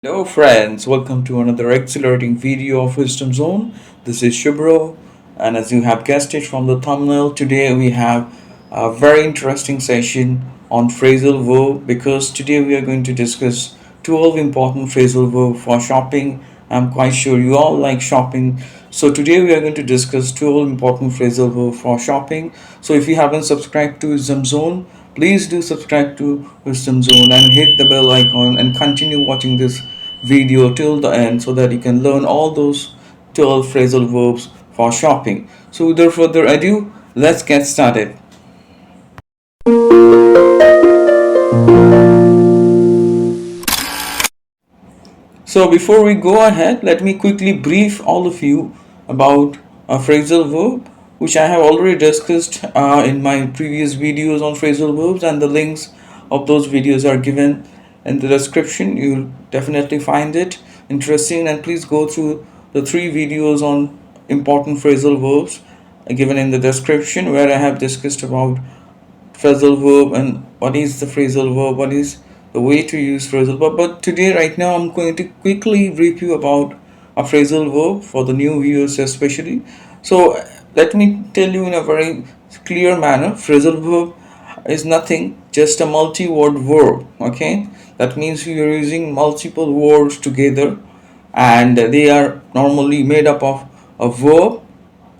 Hello friends, welcome to another exhilarating video of Wisdom Zone. This is Shubro, and as you have guessed it from the thumbnail, today we have a very interesting session on phrasal verb because today we are going to discuss 12 important phrasal verb for shopping. I'm quite sure you all like shopping. So today we are going to discuss 12 important phrasal verb for shopping. So if you haven't subscribed to Wisdom Zone, please do subscribe to Wisdom Zone and hit the bell icon and continue watching this video till the end so that you can learn all those 12 phrasal verbs for shopping. So without further ado, let's get started. So before we go ahead, let me quickly brief all of you about a phrasal verb which I have already discussed in my previous videos on phrasal verbs, and the links of those videos are given in the description. You'll definitely find it interesting, and please go through the three videos on important phrasal verbs given in the description where I have discussed about phrasal verb and what is the phrasal verb, what is the way to use phrasal verb. But today, right now, I'm going to quickly brief you about a phrasal verb for the new viewers, especially. So, let me tell you in a very clear manner phrasal verb is nothing, just a multi word verb. Okay, that means you are using multiple words together and they are normally made up of a verb,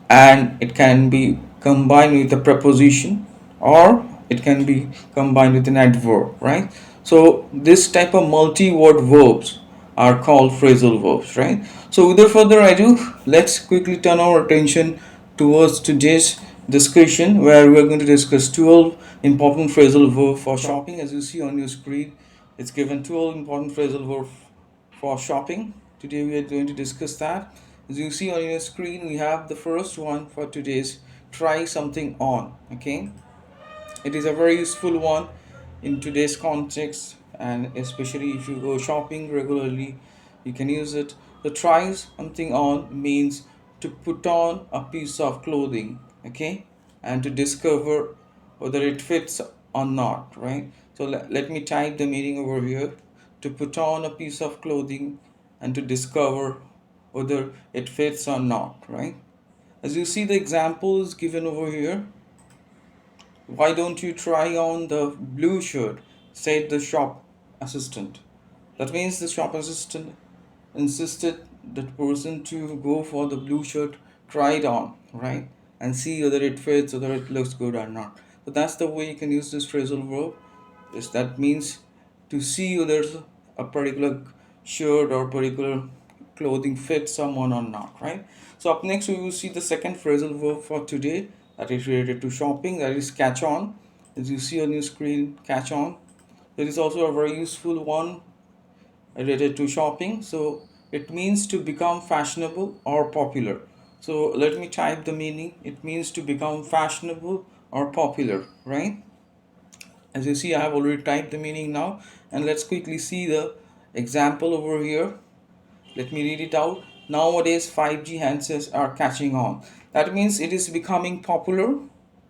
and it can be combined with a preposition or it can be combined with an adverb, right? So this type of multi-word verbs are called phrasal verbs, right? So without further ado, let's quickly turn our attention towards today's discussion where we are going to discuss 12 important phrasal verbs for shopping. As you see on your screen, it's given 12 important phrasal verbs for shopping. Today we are going to discuss that. As you see on your screen, we have the first one for today's try something on. Okay, it is a very useful one in today's context, and especially if you go shopping regularly, you can use it. The try something on means to put on a piece of clothing, okay, and to discover whether it fits or not, right? So let me type the meaning over here: to put on a piece of clothing and to discover whether it fits or not, right? As you see, the example is given over here. Why don't you try on the blue shirt? Said the shop assistant. That means the shop assistant insisted that person to go for the blue shirt, try it on, right? And see whether it fits, whether it looks good or not. So that's the way you can use this phrasal verb. Is that means to see whether a particular shirt or particular clothing fits someone or not, right? So up next we will see the second phrasal verb for today that is related to shopping, that is catch on. As you see on your screen, catch on. There is also a very useful one related to shopping. So it means to become fashionable or popular. So let me type the meaning. It means to become fashionable or popular, right? As you see, I have already typed the meaning now, and let's quickly see the example over here. Let me read it out. Nowadays 5G handsets are catching on. That means it is becoming popular.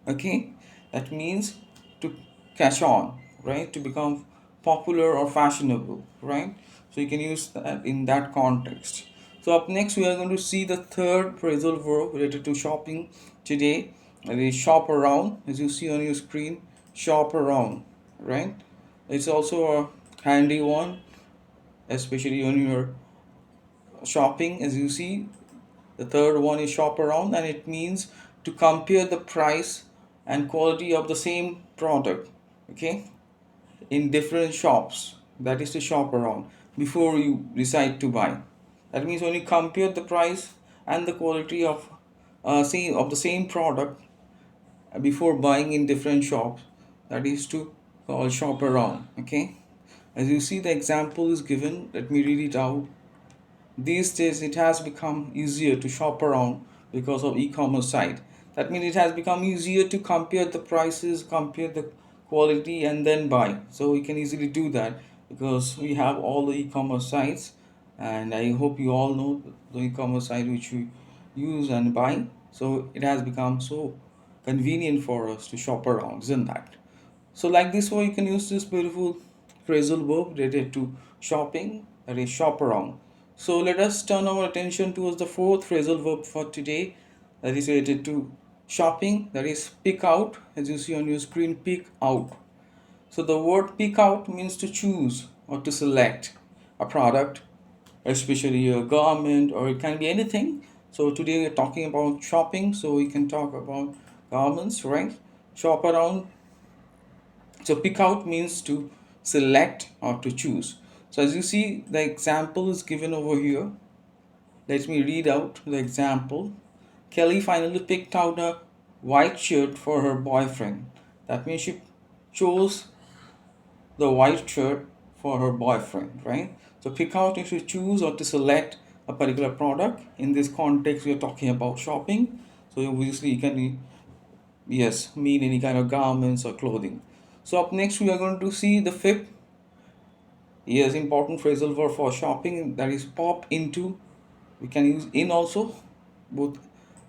Okay, that means to catch on, right? To become popular or fashionable, right? So you can use that in that context. So up next we are going to see the third phrasal verb related to shopping today. That is shop around. As you see on your screen, shop around, right? It's also a handy one, especially when you're shopping. As you see, the third one is shop around, and it means to compare the price and quality of the same product, okay, in different shops. That is to shop around before you decide to buy. That means when you compare the price and the quality of the same product before buying in different shops, that is to call shop around, okay. As you see, the example is given. Let me read it out. These days, it has become easier to shop around because of e-commerce site. That means it has become easier to compare the prices, compare the quality, and then buy. So we can easily do that because we have all the e-commerce sites, and I hope you all know the e-commerce site which we use and buy. So it has become so convenient for us to shop around, isn't that? So like this way you can use this beautiful phrasal verb related to shopping, that is shop around. So let us turn our attention towards the fourth phrasal verb for today, that is related to shopping, that is pick out. As you see on your screen, pick out. So the word pick out means to choose or to select a product, especially a garment, or it can be anything. So today we're talking about shopping, so we can talk about garments, right? Shop around. So pick out means to select or to choose. So as you see, the example is given over here. Let me read out the example. Kelly finally picked out a white shirt for her boyfriend. That means she chose the white shirt for her boyfriend, right? So pick out is to choose or to select a particular product. In this context, we are talking about shopping. So obviously you can, yes, mean any kind of garments or clothing. So up next we are going to see the fifth, yes, important phrasal verb for shopping, that is pop into. We can use in also. Both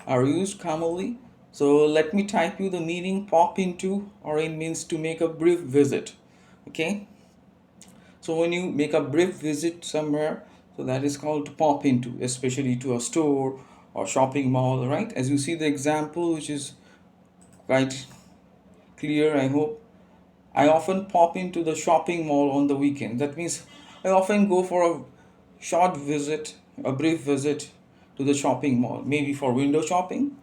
are used commonly. So let me type you the meaning. Pop into or in means to make a brief visit. Okay. So when you make a brief visit somewhere, so that is called to pop into, especially to a store or shopping mall, right? As you see the example, which is quite clear, I hope. I often pop into the shopping mall on the weekend. That means I often go for a short visit, a brief visit to the shopping mall, maybe for window shopping.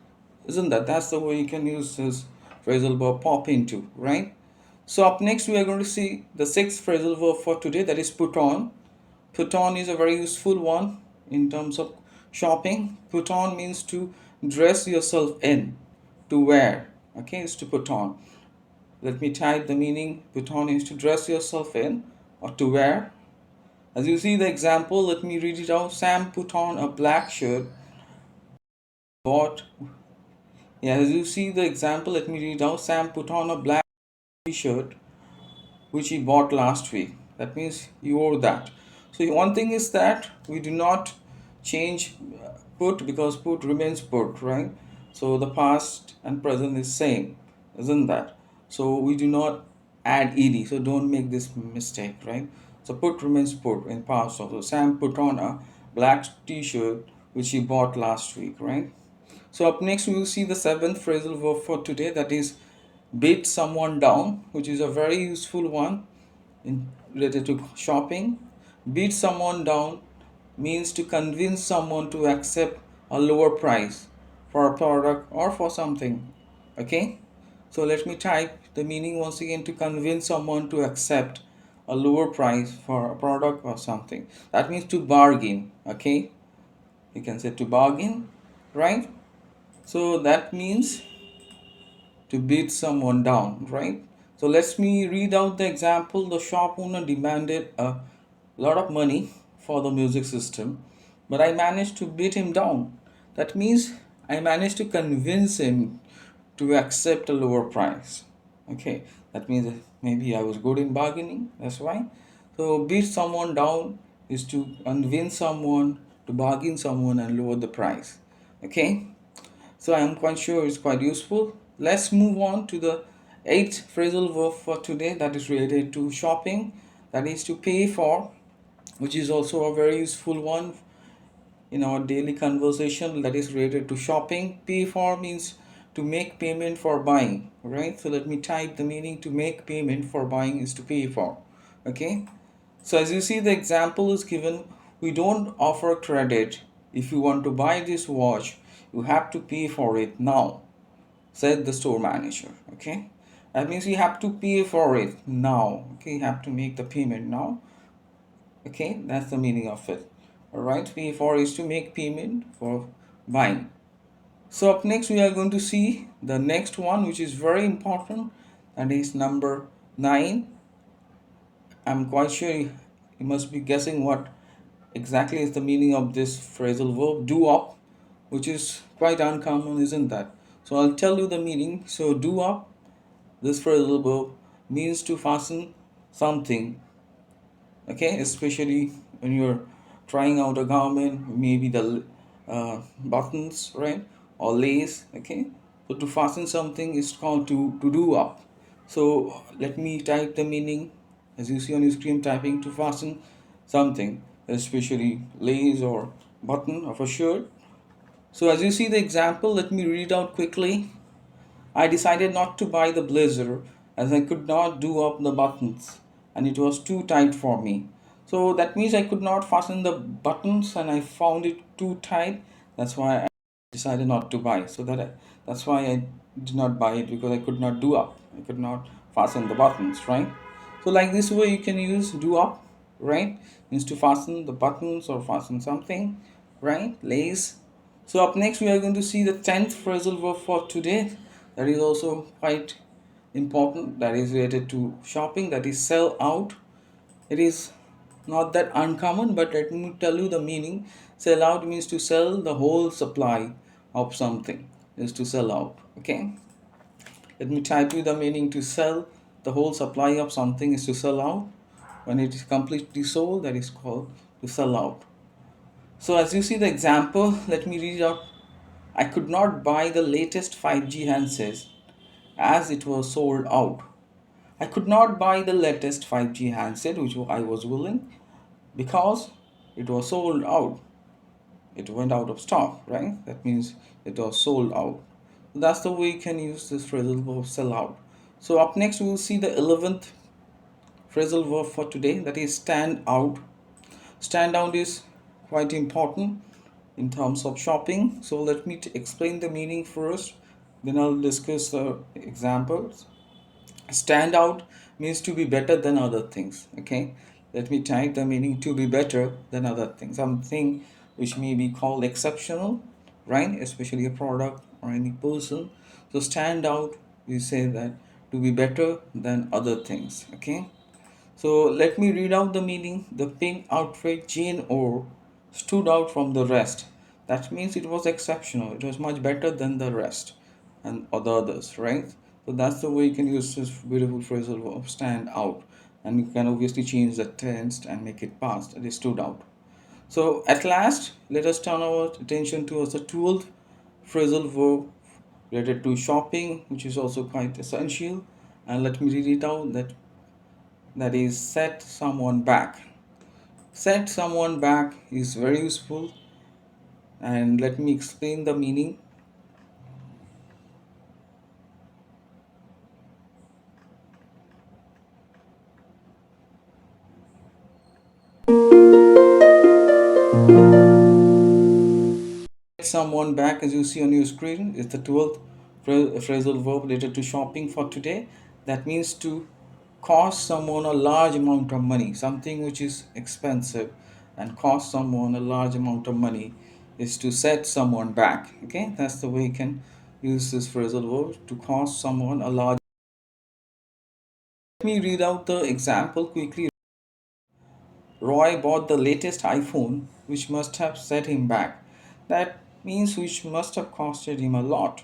Isn't that? That's the way you can use this phrasal verb pop into, right? So up next we are going to see the sixth phrasal verb for today, that is put on. Put on is a very useful one in terms of shopping. Put on means to dress yourself in, to wear. Okay, is to put on. Let me type the meaning. Put on is to dress yourself in or to wear. As you see the example, let me read it out. Sam put on a black shirt, bought. Yeah, as you see the example, let me read out. Sam put on a black t-shirt which he bought last week. That means he wore that. So one thing is that we do not change put, because put remains put, right? So the past and present is same, isn't that? So we do not add ed. So don't make this mistake, right? So put remains put in past also. Sam put on a black t-shirt which he bought last week, right? So up next we will see the seventh phrasal verb for today, that is beat someone down, which is a very useful one related to shopping. Beat someone down means to convince someone to accept a lower price for a product or for something. Okay? So let me type the meaning once again: to convince someone to accept a lower price for a product or something. That means to bargain. Okay? You can say to bargain, right? So that means to beat someone down, right? So let me read out the example. The shop owner demanded a lot of money for the music system, but I managed to beat him down. That means I managed to convince him to accept a lower price. Okay, that means maybe I was good in bargaining, that's why. So beat someone down is to convince someone, to bargain someone and lower the price. Okay, so I am quite sure it's quite useful. Let's move on to the eighth phrasal verb for today, that is related to shopping, that is to pay for, which is also a very useful one in our daily conversation, that is related to shopping. Pay for means to make payment for buying, right? So let me type the meaning. To make payment for buying is to pay for. Okay, so as you see the example is given. We don't offer credit. If you want to buy this watch, you have to pay for it now, said the store manager. Okay, that means you have to pay for it now. Okay, you have to make the payment now. Okay, that's the meaning of it. All right, pay for is to make payment for buying. So up next we are going to see the next one, which is very important, and is number 9. I'm quite sure you must be guessing what exactly is the meaning of this phrasal verb, do up, which is quite uncommon, isn't that? So I'll tell you the meaning. So do up, this phrasal verb means to fasten something. Okay, especially when you're trying out a garment, maybe the buttons, right, or lace. Okay, so to fasten something is called to do up. So let me type the meaning. As you see on your screen, typing to fasten something. especially lace or button of a shirt. So as you see the example, let me read out quickly. I decided not to buy the blazer as I could not do up the buttons and it was too tight for me. So that means I could not fasten the buttons and I found it too tight. That's why I decided not to buy. That's why I did not buy it, because I could not do up. I could not fasten the buttons, right? So like this way you can use do up, right? Means to fasten the buttons or fasten something, right? Lace. So up next we are going to see the 10th phrasal verb for today. That is also quite important. That is related to shopping. That is sell out. It is not that uncommon, but let me tell you the meaning. Sell out means to sell the whole supply of something. Is to sell out. Okay. Let me type you the meaning. To sell the whole supply of something is to sell out. When it is completely sold, that is called to sell out. So as you see the example, let me read out. I could not buy the latest 5G handsets as it was sold out. I could not buy the latest 5G handset which I was willing because it was sold out. It went out of stock, right? That means it was sold out. That's the way you can use this phrasal verb sell out. So up next we will see the 11th phrasal verb for today, that is stand out. Stand out is quite important in terms of shopping. So let me explain the meaning first, then I'll discuss the examples. Stand out means to be better than other things. Okay, let me type the meaning. To be better than other things, something which may be called exceptional, right? Especially a product or any person. So stand out, we say that to be better than other things. Okay, so let me read out the meaning. The pink outfit Jane wore stood out from the rest. That means it was exceptional. It was much better than the rest and the others, right? So that's the way you can use this beautiful phrasal verb stand out. And you can obviously change the tense and make it past. It stood out. So at last, let us turn our attention towards the 12th phrasal verb related to shopping, which is also quite essential. And let me read it out. That is set someone back. Set someone back is very useful, and let me explain the meaning. Set someone back, as you see on your screen, is the 12th phrasal verb related to shopping for today. That means to cost someone a large amount of money. Something which is expensive and cost someone a large amount of money is to set someone back. Okay, that's the way you can use this phrasal verb, to cost someone a large. Let me read out the example quickly. Roy bought the latest iPhone, which must have set him back. That means which must have costed him a lot,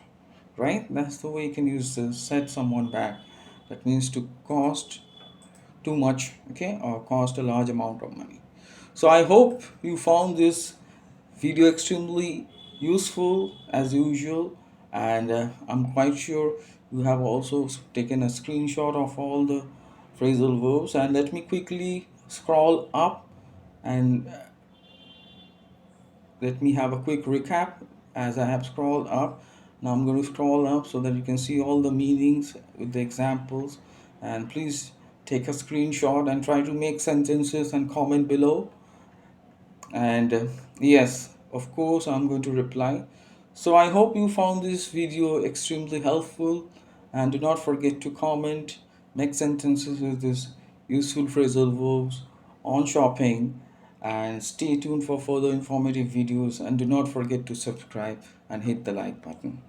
right? That's the way you can use this, set someone back. That means to cost too much, okay, or cost a large amount of money. So I hope you found this video extremely useful as usual, and I'm quite sure you have also taken a screenshot of all the phrasal verbs. And let me quickly scroll up and let me have a quick recap as I have scrolled up. Now I'm going to scroll up so that you can see all the meanings with the examples, and please take a screenshot and try to make sentences and comment below. And yes, of course I'm going to reply. So I hope you found this video extremely helpful, and do not forget to comment, make sentences with this useful phrasal verbs on shopping, and stay tuned for further informative videos, and do not forget to subscribe and hit the like button.